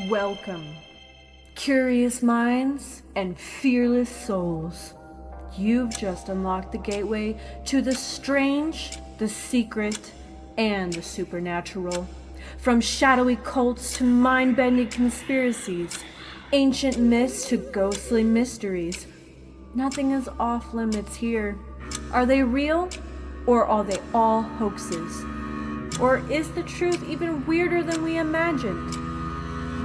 Welcome, curious minds and fearless souls. You've just unlocked the gateway to the strange, the secret, and the supernatural. From shadowy cults to mind-bending conspiracies, ancient myths to ghostly mysteries, nothing is off limits here. Are they real, or are they all hoaxes? Or is the truth even weirder than we imagined?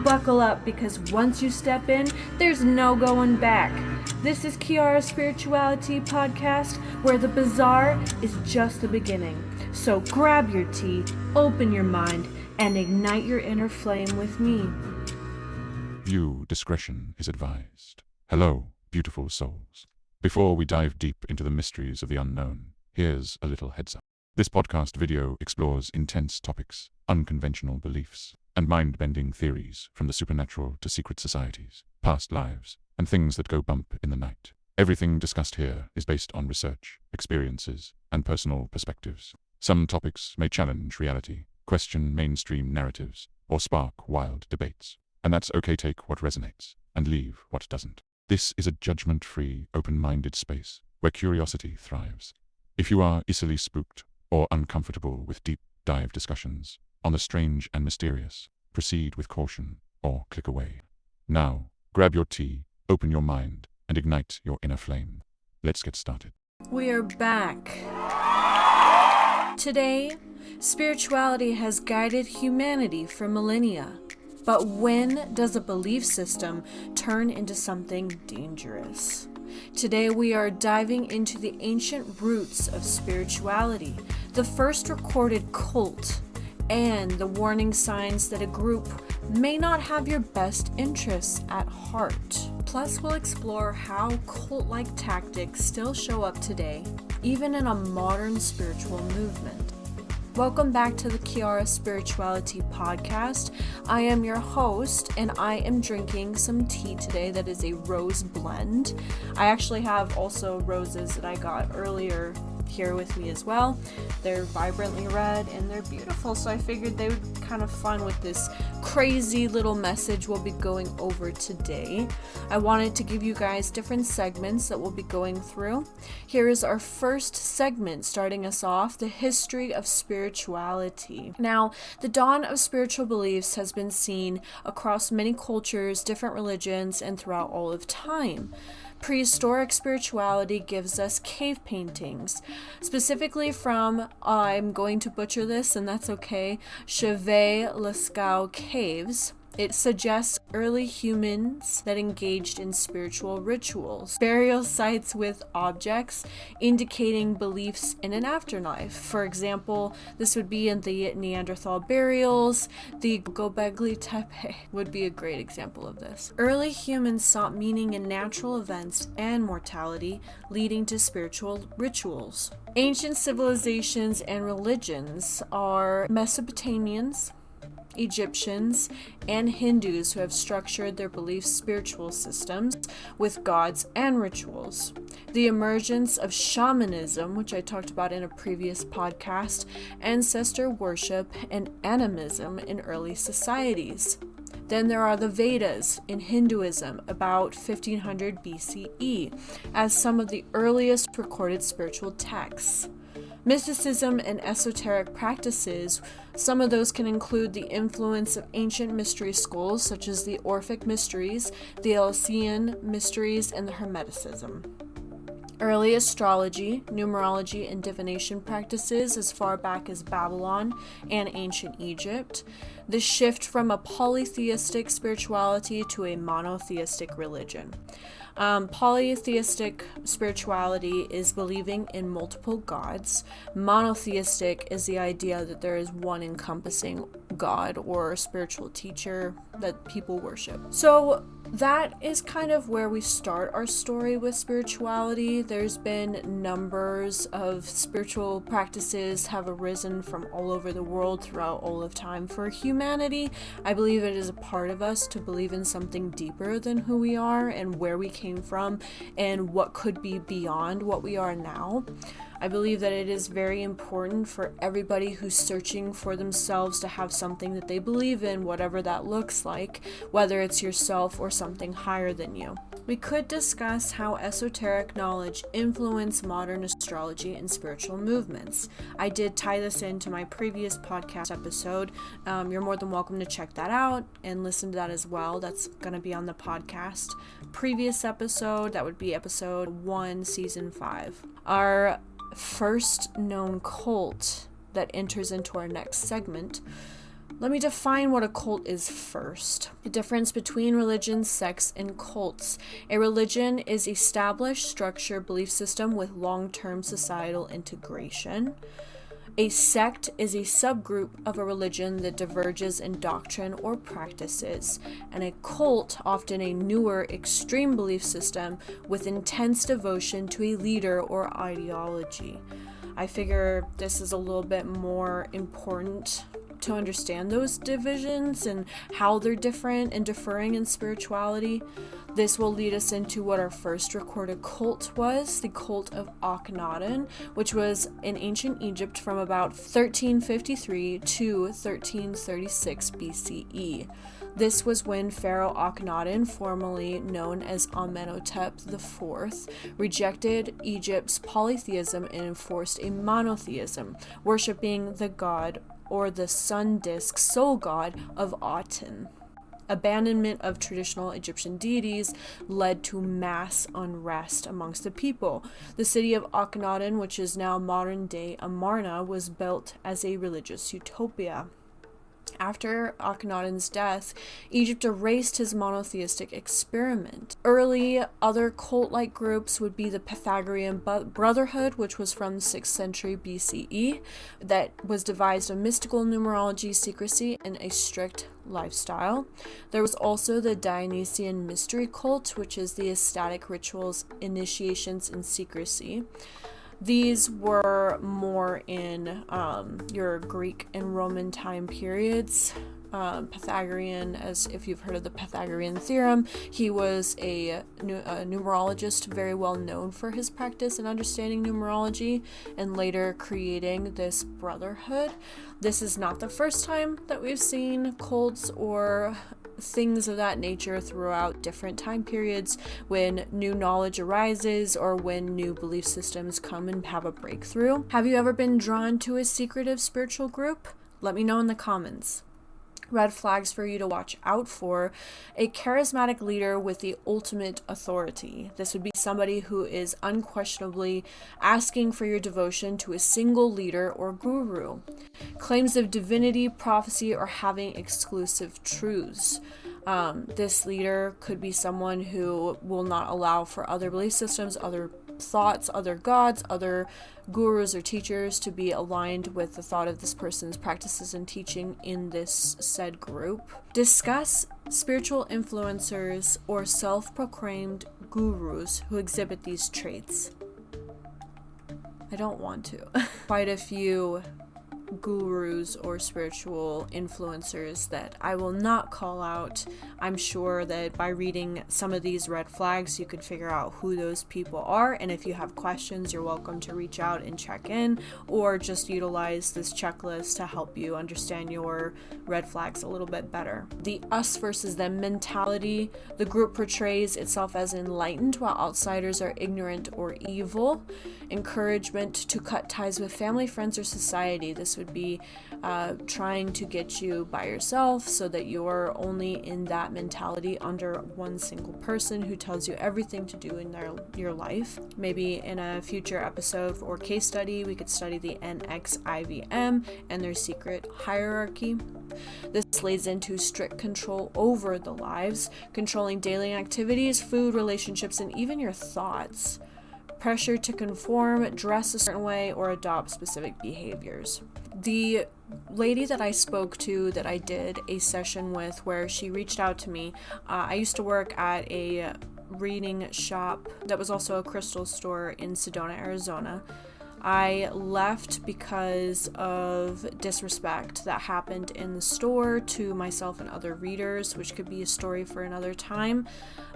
Buckle up, because once you step in, there's no going back. This is Kiara's SpiritualiTea podcast, where the bizarre is just the beginning. So grab your tea, open your mind, and ignite your inner flame with me. View discretion is advised. Hello, beautiful souls. Before we dive deep into the mysteries of the unknown, here's a little heads up. This podcast video explores intense topics, unconventional beliefs, and mind-bending theories from the supernatural to secret societies, past lives, and things that go bump in the night. Everything discussed here is based on research, experiences, and personal perspectives. Some topics may challenge reality, question mainstream narratives, or spark wild debates. And that's okay. Take what resonates and leave what doesn't. This is a judgment-free, open-minded space where curiosity thrives. If you are easily spooked or uncomfortable with deep dive discussions on the strange and mysterious, proceed with caution or click away. Now, grab your tea, open your mind, and ignite your inner flame. Let's get started. We are back. Today, spirituality has guided humanity for millennia. But when does a belief system turn into something dangerous? Today we are diving into the ancient roots of spirituality, the first recorded cult, and the warning signs that a group may not have your best interests at heart. Plus, we'll explore how cult-like tactics still show up today, even in a modern spiritual movement. Welcome back to the Kiara SpiritualiTea podcast. I am your host, and I am drinking some tea today that is a rose blend. I actually have also roses that I got earlier here with me as well. They're vibrantly red and they're beautiful, so I figured they would be kind of fun with this crazy little message we'll be going over today. I wanted to give you guys different segments that we'll be going through. Here is our first segment, starting us off, the history of spirituality. Now, the dawn of spiritual beliefs has been seen across many cultures, different religions, and throughout all of time. Prehistoric spirituality gives us cave paintings, specifically from, I'm going to butcher this and that's okay, Chevet-Lascaux caves. It suggests early humans that engaged in spiritual rituals. Burial sites with objects indicating beliefs in an afterlife. For example, this would be in the Neanderthal burials. The Göbekli Tepe would be a great example of this. Early humans sought meaning in natural events and mortality, leading to spiritual rituals. Ancient civilizations and religions are Mesopotamians, Egyptians, and Hindus who have structured their belief spiritual systems with gods and rituals. The emergence of shamanism, which I talked about in a previous podcast, ancestor worship, and animism in early societies. Then there are the Vedas in Hinduism, about 1500 BCE, as some of the earliest recorded spiritual texts. Mysticism and esoteric practices, some of those can include the influence of ancient mystery schools such as the Orphic Mysteries, the Eleusinian Mysteries, and the Hermeticism. Early astrology, numerology, and divination practices as far back as Babylon and ancient Egypt. The shift from a polytheistic spirituality to a monotheistic religion. Polytheistic spirituality is believing in multiple gods. Monotheistic is the idea that there is one encompassing god or spiritual teacher that people worship. So that is kind of where we start our story with spirituality. There's been numbers of spiritual practices have arisen from all over the world throughout all of time. For humanity, I believe it is a part of us to believe in something deeper than who we are and where we came from and what could be beyond what we are now. I believe that it is very important for everybody who's searching for themselves to have something that they believe in, whatever that looks like, whether it's yourself or something higher than you. We could discuss how esoteric knowledge influenced modern astrology and spiritual movements. I did tie this into my previous podcast episode. You're more than welcome to check that out and listen to that as well. That's going to be on the podcast. Previous episode, that would be episode 1, season 5. Our first known cult that enters into our next segment. Let me define what a cult is first. The difference between religion, sects, and cults. A religion is established structure, belief system with long-term societal integration. A sect is a subgroup of a religion that diverges in doctrine or practices, and a cult, often a newer, extreme belief system with intense devotion to a leader or ideology. I figure this is a little bit more important to understand those divisions and how they're different and differing in spirituality. This will lead us into what our first recorded cult was, the cult of Akhenaten, which was in ancient Egypt from about 1353 to 1336 BCE. This was when Pharaoh Akhenaten, formerly known as Amenhotep IV, rejected Egypt's polytheism and enforced a monotheism, worshipping the god or the sun disk soul god of Aten. Abandonment of traditional Egyptian deities led to mass unrest amongst the people. The city of Akhenaten, which is now modern-day Amarna, was built as a religious utopia. After Akhenaten's death, Egypt erased his monotheistic experiment. Early other cult-like groups would be the Pythagorean Brotherhood, which was from the 6th century BCE, that was devised of mystical numerology, secrecy, and a strict lifestyle. There was also the Dionysian mystery cult, which is the ecstatic rituals, initiations, and secrecy. These were more in your Greek and Roman time periods. Pythagorean, as if you've heard of the Pythagorean theorem, he was a numerologist very well known for his practice and understanding numerology, and later creating this brotherhood. This is not the first time that we've seen cults or things of that nature throughout different time periods when new knowledge arises or when new belief systems come and have a breakthrough. Have you ever been drawn to a secretive spiritual group? Let me know in the comments. Red flags for you to watch out for: a charismatic leader with the ultimate authority. This would be somebody who is unquestionably asking for your devotion to a single leader or guru. Claims of divinity, prophecy, or having exclusive truths. This leader could be someone who will not allow for other belief systems, other thoughts, other gods, other gurus or teachers to be aligned with the thought of this person's practices and teaching in this said group. Discuss spiritual influencers or self-proclaimed gurus who exhibit these traits. I don't want to. Quite a few gurus or spiritual influencers that I will not call out. I'm sure that by reading some of these red flags, you could figure out who those people are. And if you have questions, you're welcome to reach out and check in, or just utilize this checklist to help you understand your red flags a little bit better. The us versus them mentality. The group portrays itself as enlightened while outsiders are ignorant or evil. Encouragement to cut ties with family, friends, or society. This would be trying to get you by yourself so that you're only in that mentality under one single person who tells you everything to do in your life. Maybe in a future episode or case study, we could study the NXIVM and their secret hierarchy. This lays into strict control over the lives, controlling daily activities, food, relationships, and even your thoughts. Pressure to conform, dress a certain way, or adopt specific behaviors. The lady that I spoke to, that I did a session with, where she reached out to me, I used to work at a reading shop that was also a crystal store in Sedona, Arizona. I left because of disrespect that happened in the store to myself and other readers, which could be a story for another time.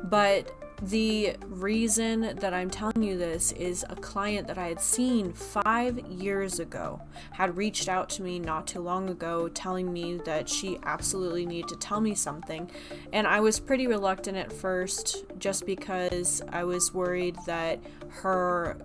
But the reason that I'm telling you this is a client that I had seen 5 years ago had reached out to me not too long ago telling me that she absolutely needed to tell me something. And I was pretty reluctant at first just because I was worried that her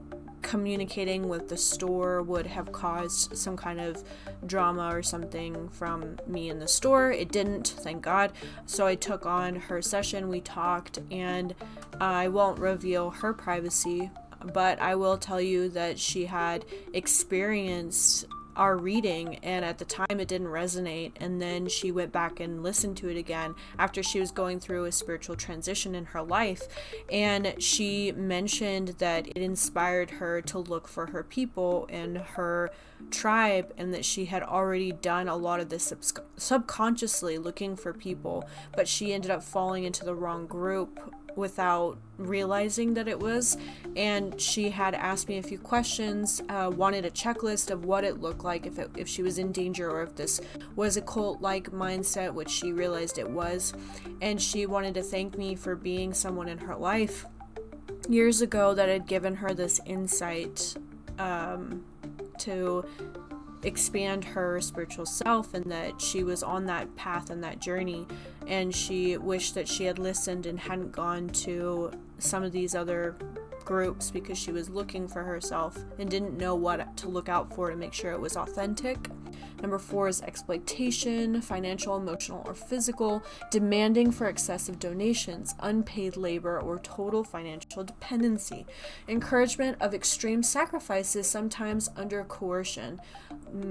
communicating with the store would have caused some kind of drama or something from me in the store. It didn't, thank God. So I took on her session, we talked, and I won't reveal her privacy, but I will tell you that she had experienced our reading, and at the time it didn't resonate, and then she went back and listened to it again after she was going through a spiritual transition in her life, and she mentioned that it inspired her to look for her people and her tribe, and that she had already done a lot of this subconsciously looking for people, but she ended up falling into the wrong group without realizing that it was. And she had asked me a few questions, wanted a checklist of what it looked like, if she was in danger, or if this was a cult-like mindset, which she realized it was. And she wanted to thank me for being someone in her life years ago that had given her this insight to expand her spiritual self, and that she was on that path and that journey, and she wished that she had listened and hadn't gone to some of these other groups because she was looking for herself and didn't know what to look out for to make sure it was authentic. Number 4 is exploitation, financial, emotional, or physical, demanding for excessive donations, unpaid labor, or total financial dependency, encouragement of extreme sacrifices, sometimes under coercion,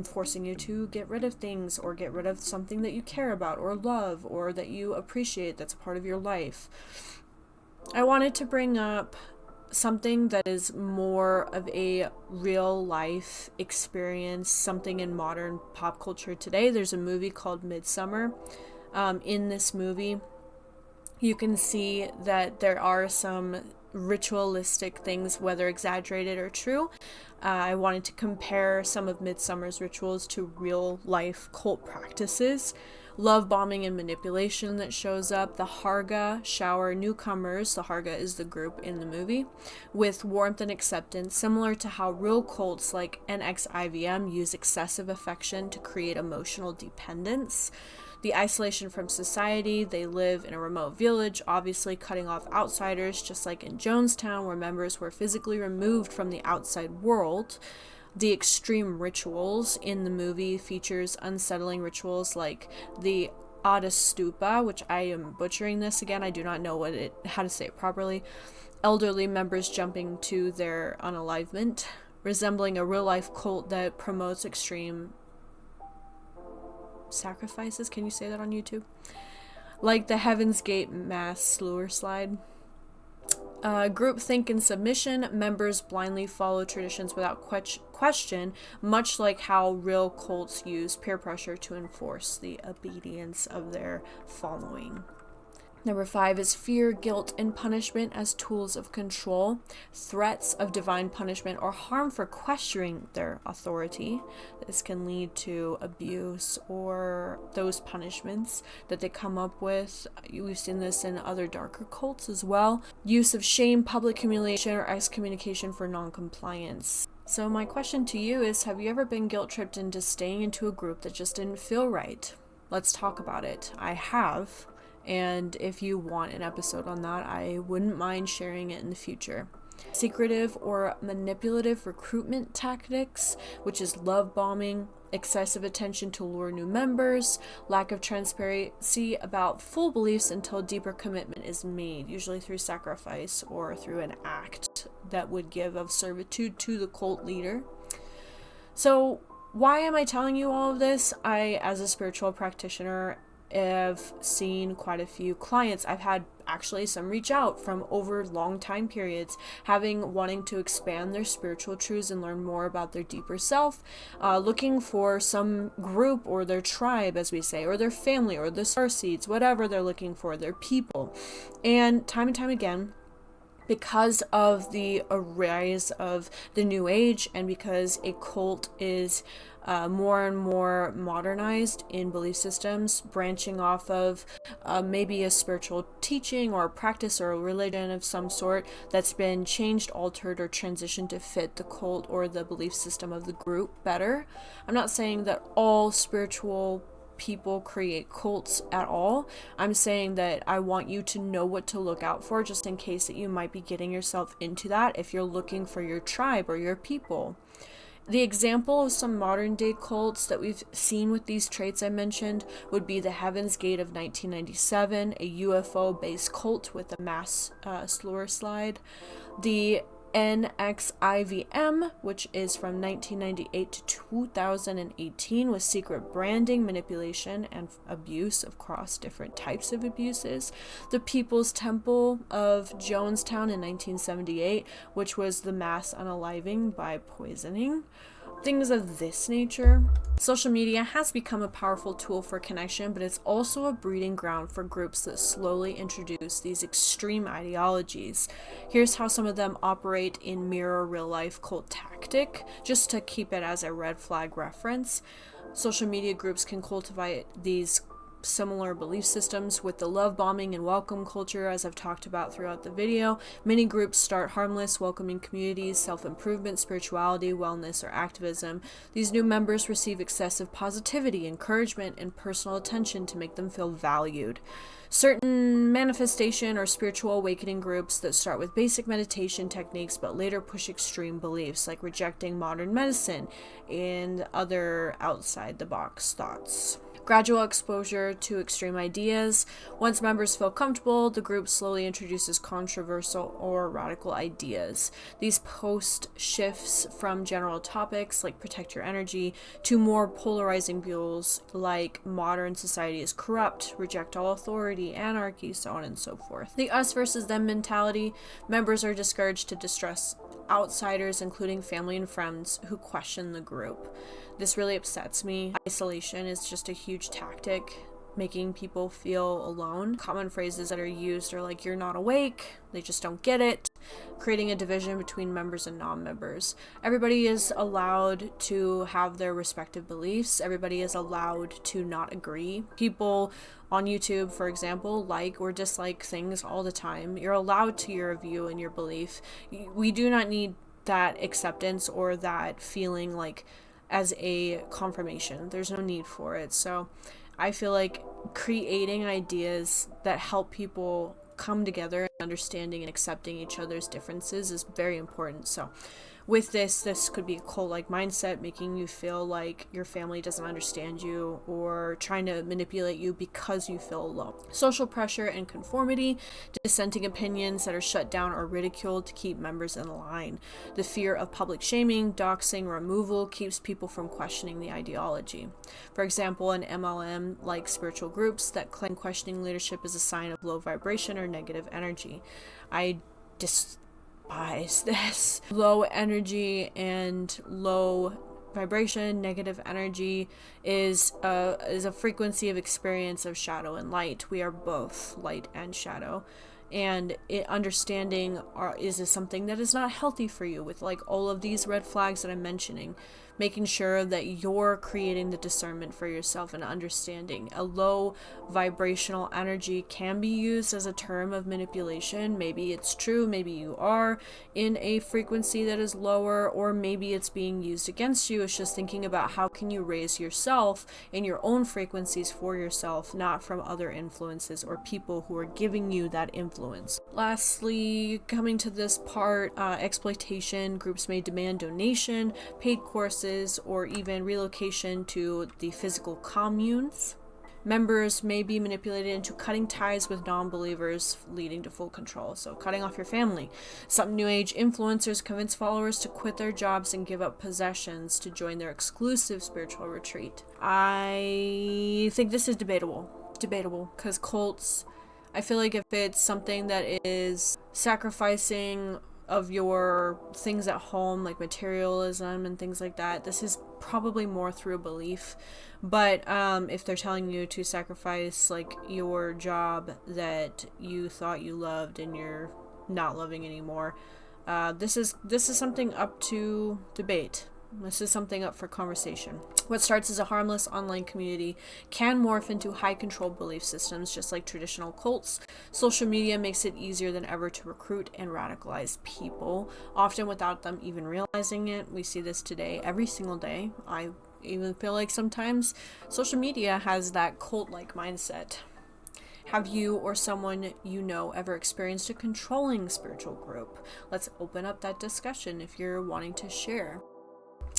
forcing you to get rid of things or get rid of something that you care about or love or that you appreciate that's a part of your life. I wanted to bring up something that is more of a real life experience, something in modern pop culture today. There's a movie called Midsummer. In this movie, you can see that there are some ritualistic things, whether exaggerated or true. I wanted to compare some of Midsummer's rituals to real life cult practices. Love bombing and manipulation that shows up. The Harga shower newcomers, the Harga is the group in the movie, with warmth and acceptance, similar to how real cults like NXIVM use excessive affection to create emotional dependence. The isolation from society, they live in a remote village, obviously cutting off outsiders, just like in Jonestown, where members were physically removed from the outside world. The extreme rituals in the movie features unsettling rituals like the Stupa, which I am butchering this again, I do not know how to say it properly. Elderly members jumping to their unalivement, resembling a real-life cult that promotes extreme sacrifices. Can you say that on YouTube? Like the Heaven's Gate mass slewer slide. Groupthink and submission. Members blindly follow traditions without question, much like how real cults use peer pressure to enforce the obedience of their following. Number 5 is fear, guilt, and punishment as tools of control. Threats of divine punishment or harm for questioning their authority. This can lead to abuse or those punishments that they come up with. We've seen this in other darker cults as well. Use of shame, public humiliation, or excommunication for non-compliance. So my question to you is, have you ever been guilt-tripped into staying into a group that just didn't feel right? Let's talk about it. I have. And if you want an episode on that, I wouldn't mind sharing it in the future. Secretive or manipulative recruitment tactics, which is love bombing, excessive attention to lure new members, lack of transparency about full beliefs until deeper commitment is made, usually through sacrifice or through an act that would give of servitude to the cult leader. So why am I telling you all of this? I, as a spiritual practitioner, have seen quite a few clients. I've had actually some reach out from over long time periods, wanting to expand their spiritual truths and learn more about their deeper self, looking for some group or their tribe, as we say, or their family or the star seeds, whatever they're looking for, their people. And time again, Because of the rise of the New Age, and because a cult is more and more modernized in belief systems, branching off of maybe a spiritual teaching or a practice or a religion of some sort that's been changed, altered, or transitioned to fit the cult or the belief system of the group better. I'm not saying that all spiritual people create cults at all. I'm saying that I want you to know what to look out for, just in case that you might be getting yourself into that if you're looking for your tribe or your people. The example of some modern day cults that we've seen with these traits I mentioned would be the Heaven's Gate of 1997, a UFO based cult with a mass slur slide. The NXIVM, which is from 1998 to 2018, with secret branding, manipulation, and abuse across different types of abuses. The People's Temple of Jonestown in 1978, which was the mass unaliving by poisoning. Things of this nature. Social media has become a powerful tool for connection, but it's also a breeding ground for groups that slowly introduce these extreme ideologies. Here's how some of them operate in mirror real-life cult tactic, just to keep it as a red flag reference. Social media groups can cultivate these similar belief systems with the love bombing and welcome culture, as I've talked about throughout the video. Many groups start harmless, welcoming communities, self-improvement, spirituality, wellness, or activism. These new members receive excessive positivity, encouragement, and personal attention to make them feel valued. Certain manifestation or spiritual awakening groups that start with basic meditation techniques but later push extreme beliefs like rejecting modern medicine and other outside-the-box thoughts. Gradual exposure to extreme ideas. Once members feel comfortable, the group slowly introduces controversial or radical ideas. These post shifts from general topics like protect your energy to more polarizing views like modern society is corrupt, reject all authority, anarchy, so on and so forth. The us versus them mentality. Members are discouraged to distrust outsiders, including family and friends, who question the group. This really upsets me. Isolation is just a huge tactic, making people feel alone. Common phrases that are used are like, you're not awake, they just don't get it, creating a division between members and non-members. Everybody is allowed to have their respective beliefs. Everybody is allowed to not agree. People on YouTube, for example, like or dislike things all the time. You're allowed to your view and your belief. We do not need that acceptance or that feeling like as a confirmation. There's no need for it. So I feel like creating ideas that help people come together and understanding and accepting each other's differences is very important. So with this could be a cult-like mindset, making you feel like your family doesn't understand you or trying to manipulate you because you feel alone. Social pressure and conformity, dissenting opinions that are shut down or ridiculed to keep members in line. The fear of public shaming, doxing, removal keeps people from questioning the ideology. For example, an MLM, like spiritual groups that claim questioning leadership is a sign of low vibration or negative energy. I despise this. Low energy and low vibration, negative energy is a frequency of experience of shadow and light. We are both light and shadow. And understanding is something that is not healthy for you, with like all of these red flags that I'm mentioning. Making sure that you're creating the discernment for yourself and understanding. A low vibrational energy can be used as a term of manipulation. Maybe it's true, maybe you are in a frequency that is lower, or maybe it's being used against you. It's just thinking about how can you raise yourself in your own frequencies for yourself, not from other influences or people who are giving you that influence. Lastly, coming to this part, exploitation. Groups may demand donation, paid courses, or even relocation to the physical communes. Members may be manipulated into cutting ties with non-believers, leading to full control. So cutting off your family. Some New Age influencers convince followers to quit their jobs and give up possessions to join their exclusive spiritual retreat. I think this is debatable because cults, I feel like if it's something that is sacrificing of your things at home, like materialism and things like that, this is probably more through a belief. But if they're telling you to sacrifice like your job that you thought you loved and your not loving anymore. This is something up to debate. This is something up for conversation. What starts as a harmless online community can morph into high control belief systems, just like traditional cults. Social media makes it easier than ever to recruit and radicalize people, often without them even realizing it. We see this today, every single day. I even feel like sometimes social media has that cult-like mindset. Have you or someone you know ever experienced a controlling spiritual group? Let's open up that discussion if you're wanting to share.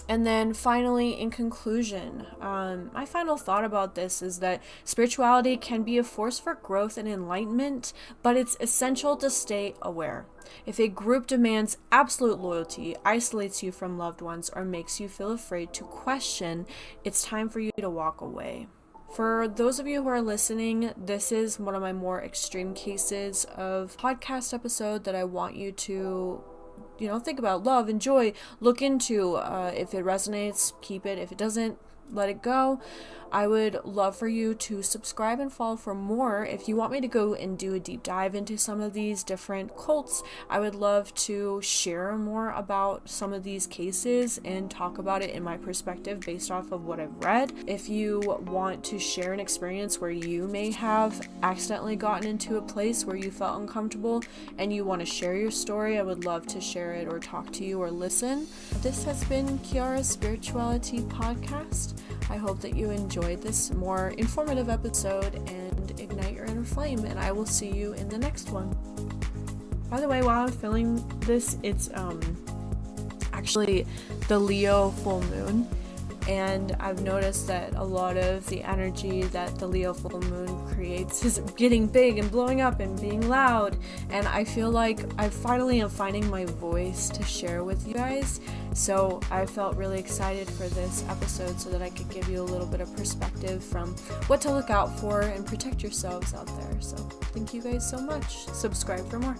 And then finally, in conclusion, my final thought about this is that spirituality can be a force for growth and enlightenment, but it's essential to stay aware. If a group demands absolute loyalty, isolates you from loved ones, or makes you feel afraid to question, it's time for you to walk away. For those of you who are listening, this is one of my more extreme cases of podcast episode that I want you to think about, love, enjoy, look into. If it resonates, keep it. If it doesn't, let it go. I would love for you to subscribe and follow for more. If you want me to go and do a deep dive into some of these different cults, I would love to share more about some of these cases and talk about it in my perspective based off of what I've read. If you want to share an experience where you may have accidentally gotten into a place where you felt uncomfortable and you want to share your story, I would love to share it or talk to you or listen. This has been Kiara's Spirituality Podcast. I hope that you enjoyed this more informative episode and ignite your inner flame, and I will see you in the next one. By the way, while I'm filming this, it's actually the Leo full moon, and I've noticed that a lot of the energy that the Leo full moon creates is getting big and blowing up and being loud, and I feel like I finally am finding my voice to share with you guys. So I felt really excited for this episode so that I could give you a little bit of perspective from what to look out for and protect yourselves out there. So thank you guys so much. Subscribe for more.